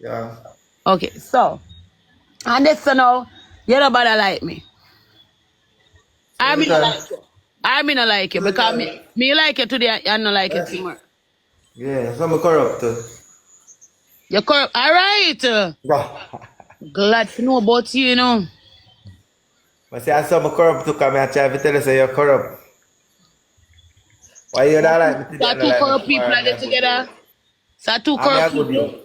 Yeah. Okay, so, and this now, you don't bother like me. I mean, I Anytime. like you. I mean, I like you because me like you today and not like you tomorrow. Yeah, some corrupt too. You're corrupt. All right. Yeah. Glad to know about you, you know. But see, I some corrupt too, come and try to tell you say you're corrupt. Why you don't like me today So and not two like me corrupt people tomorrow? are Me there a good you. together. So two I'm corrupt a good people. you.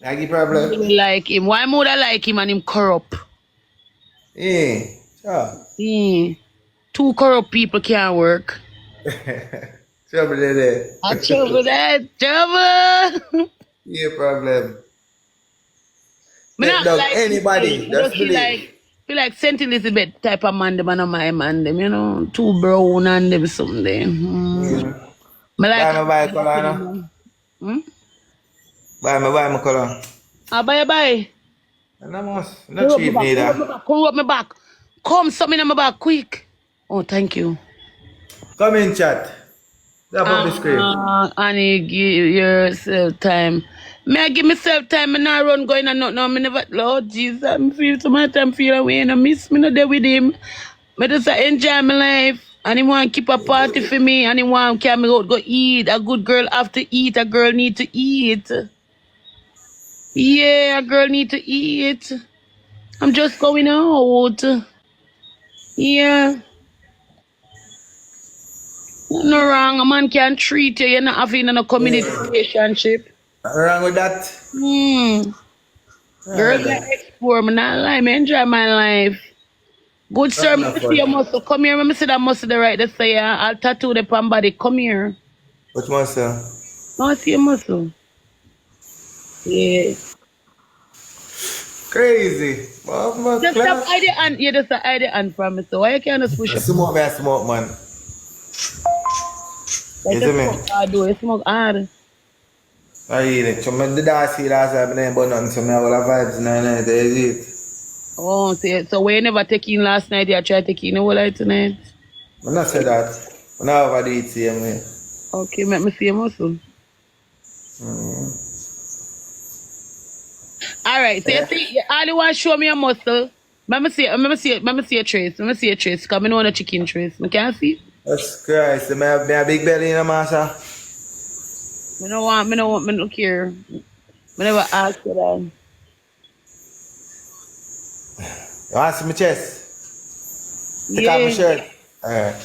I give problem. You will like him. Why would I like him and him corrupt? Yeah. Sure. Yeah. Two corrupt people can't work. Trouble there. I trouble that. Trouble. Yeah, problem. Me Take not down like this anybody. thing. I Just just believe. feel like Saint Elizabeth type of man, them and my man, them, you know, too brown and them something. Yeah. Me like a Buy man color, for no? them, man. Hmm? Buy my color. Ah, bye. No must. Come Not rub me cheap back. Come rub neither. me back. Come rub me back. Come, something in my back, quick. Oh, thank you. Come in chat. Tap up the screen. Annie, give yourself time. May I give myself time? Me not run going and not no. Me never. Lord Jesus, I feel so much time feel away and I miss me not there with him. Me just enjoy my life. And he want to keep a party for me. And he want to carry me out go eat. A good girl have to eat. A girl need to eat. Yeah, a girl need to eat. I'm just going out. Yeah. No wrong. A man can treat you. You're not having a community Yeah. relationship. Nothing wrong with that. Hmm. Girl, Alright I then. explore. Me not lie. Me enjoy my life. Good sir, Nothing me enough see for your you. muscle. Come here. Let me see that muscle there right there. Say, I'll tattoo the pan body. Come here. Which one, sir? I see your muscle. Yeah. Crazy. Oh my Just stop class. hide the hand. You just hide the hand from me. So why you can't just push up? Smoke me, I smoke, man. Like You a see me? smoke hard do. You smoke hard. I eat it. So, I did not see last time, I but nothing, so I have all the vibes in the night. I eat it. Oh, so we never take in last night. You try to take in the whole night tonight. I'm not say that. I don't have to eat same way. Okay, let me see your muscle. All right. So you Yeah. see, all you want to show me a muscle. Let me see a trace. Let me see a trace. Because I know the chicken trace. I can't see. That's Christ. I have a big belly in the master. Me don't care. I never ask for that. You want to see my chest? Take off my Yeah. shirt. Alright.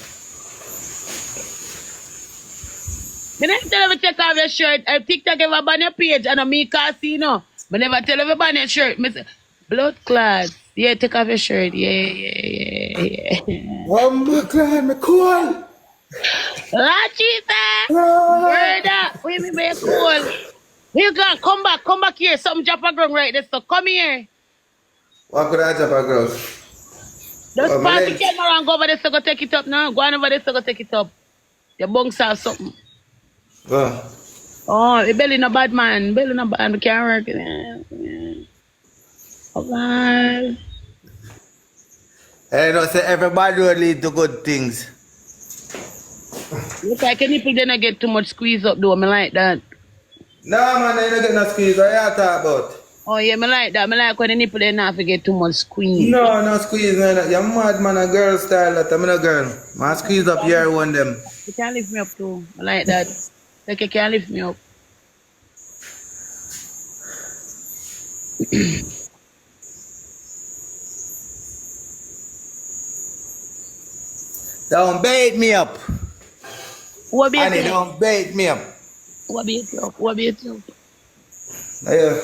Me never tell you to take off your shirt. I TikTok ever ban your page and me can't see no. Me never tell you to ban your shirt. Me say, blood clots. Yeah, take off your shirt. Yeah. One more climb, me cool. Lord Jesus. Ah. Brother, we me be cool. You gone, come back here. Something drop a ground right there. So come here. What could I drop a girl? Just Oh, my pass the legs. camera and go over there so go take it up now. Go on over there so go take it up. Your bunks have something. Go. Oh, your belly no bad man. Belly no bad. We can't work it. Yeah. Okay. Hey, don't say everybody will lead to good things. Look like your nipple didn't get too much squeeze up though. Me like that. No, man, I don't get no squeeze. What you talk about? Oh yeah, me like that. Me like when the nipple didn't have to get too much squeeze. No, no squeeze. No. You're mad, man. A girl style that. I'm not a girl. Man, squeeze up your one them. You can lift me up too. I like that. Like you can lift me up. Don't bait me up. What be Honey, it up? don't bait me up. What be it up? What be it up? Yeah.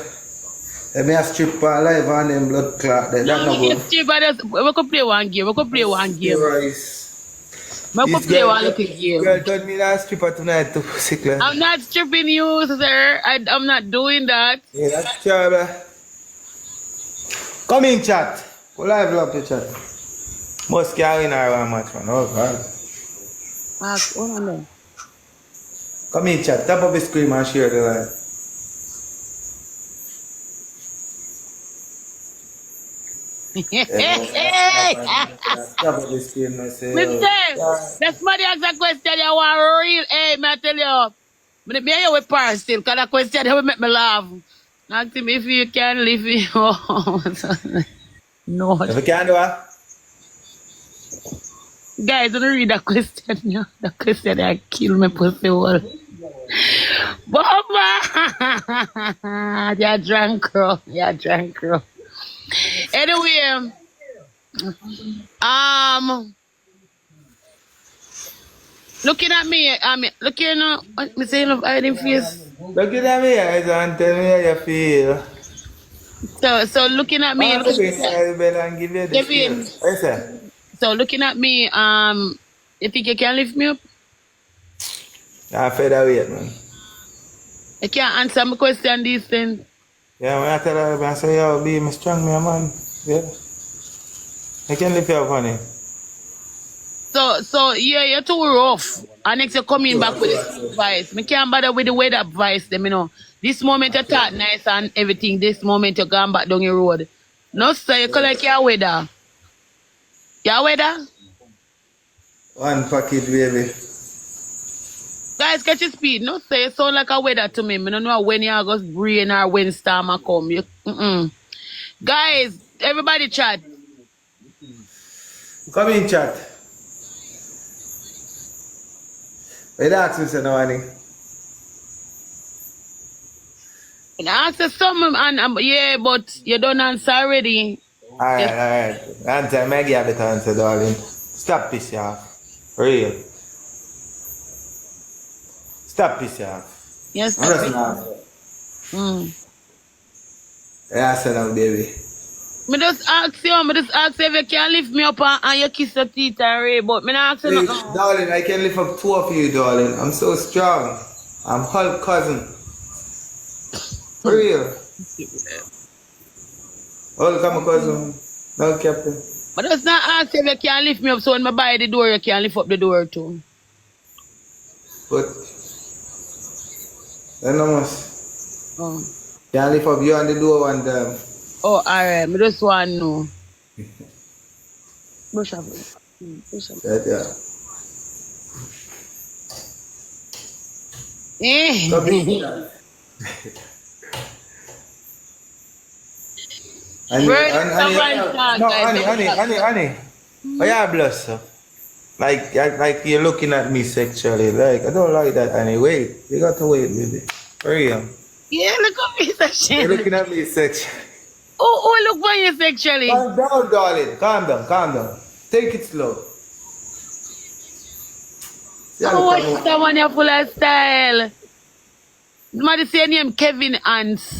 Let me a strip on live on them blood clot. That No, no we good. get strip. We could play one game. We could play one game. Rice. We could play one little game. Girl told me that stripper tonight to sickle. I'm not stripping you, sir. I'm not doing that. Yeah, that's terrible. Come in, chat. Go live up the chat. Must carry in our one match, man. Oh, God. Hold on there. Come in, chat. Tap up the screen and share the live. Hey! Tap up the screen and say, Mister, that's somebody ask a question you want real. Hey, me I tell you. Me hear you with parts still, because that question will make me laugh. Ask him if you can live in your house. No. If you can do what? Guys, don't read that question. Yeah. The question that kill me pussy hole. Baba! You're drunk, bro. You're drunk, bro. Anyway, looking at me, looking at me saying of hiding face. Looking at me eyes and tell me how you feel. So looking at me, I'm looking at you and give you the Kevin. skills. What you say? So looking at me, you think you can lift me up? I'm featherweight, man. You can't answer my question these things. Yeah, when I tell her, I say, yo, be me strong, me, man. Yeah. I can lift you up, honey. So yeah, you're too rough. And next you're coming back with the advice. Me can't bother with the weather advice them, you know. This moment you talk nice and everything. This moment you're going back down your road. No sir, you collect your weather. Your weather? One package, baby. Guys, catch your speed. No say you sound like a weather to me. I don't know when you go rain or when storm a come. Guys, everybody chat. Come in, chat. Wait, ask me, say no, honey. And answer something and yeah, but you don't answer already. Alright, alright. Answer, Maggie, I better answer, darling. Stop pissing off. For real. Stop pissing off. Yes, I'm just not. Yeah, I said that, baby. Me just ask you if you can lift me up and you kiss your teeth and Ray, but me not ask you Hey, nothing. darling, I can lift up two of you, darling. I'm so strong. I'm Hulk cousin. For real. Hulk, I'm a cousin. No, Captain. But just not ask you if you can lift me up so when I buy the door, you can lift up the door too. But, then I must. Oh, Can lift up you on the door one time. alright. Me just want to know. Brush up. Brush up. Yeah. Come Eh. in. Honey, Where honey, is honey, someone talk, no, guys? honey. Oh, yeah, bless her. Like you're looking at me sexually. Like, I don't like that, honey. Wait. You got to wait, baby. For real. Yeah, look at me You're sexually. looking at me sexually. Oh, look for you sexually. Calm down, darling. Calm down. Take it slow. Yeah, Oh, look at watch someone you're full of style. Somebody say name Kevin Hans.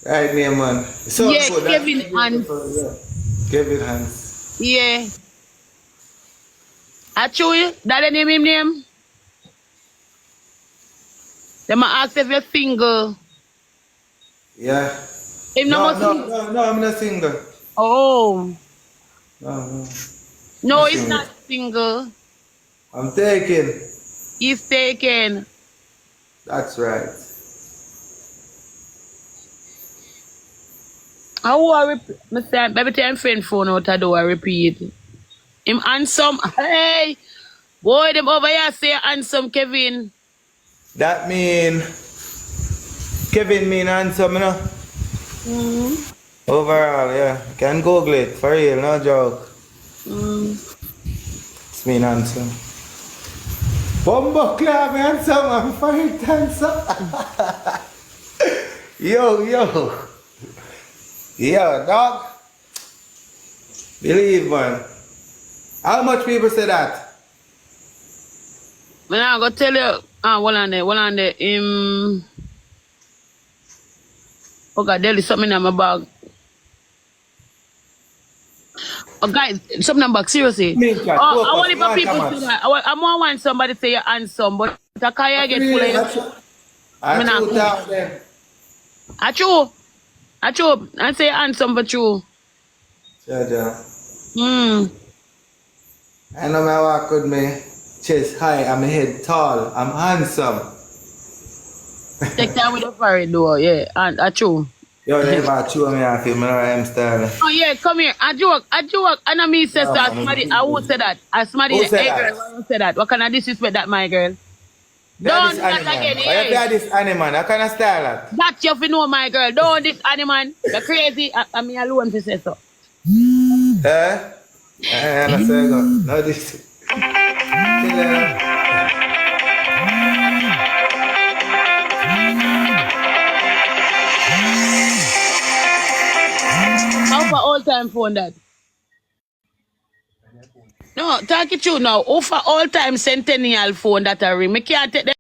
right name, man. So Yeah, good. Kevin Hans. Yeah. Kevin Hans. Yeah. Actually, that the name him name? Them ask if you're single. Yeah. Him No, must be- I'm not single. Oh. No. No, Not he's single. not single. I'm taken. He's taken. That's right. How I repeat? Every time friend phone out, I do I repeat. Him handsome. Hey. Boy, them over here say handsome Kevin. That mean Kevin mean handsome, you know? Overall, yeah. Can Google it, for real, no joke. It's mean handsome. Bumbo club handsome, I'm fine handsome. Yo, dog. Believe, man. How much people say that? Man, I go tell you. One on there. Oh God, there is something in my bag. Oh guys, something in my bag, seriously. Me, cat, I focus, want if man, people come say on. that. I want somebody say you're handsome, but I can't get full of I Me not two talk them. I true. I say handsome but true. Yeah. Hmm. I know my walk with me. Chest high, I'm head tall, I'm handsome. Take time with the forehead though, yeah. And I true. Yo, they never chew me off, you know I'm style. Oh yeah, come here. I joke. And I mean say No, somebody I won't say that. As somebody Who said hey that? girl, why you say that? What can I disrespect that my girl? Don't this do that animal. again, Why you yes. play this animal? I can't style that. That you fi know, my girl. Don't this animal. You're crazy. I me alone fi say so. Eh? That's where I go. No, this. How for all time phone that? No, talk it true now. How for all time centennial phone that I ring? Me can't take them.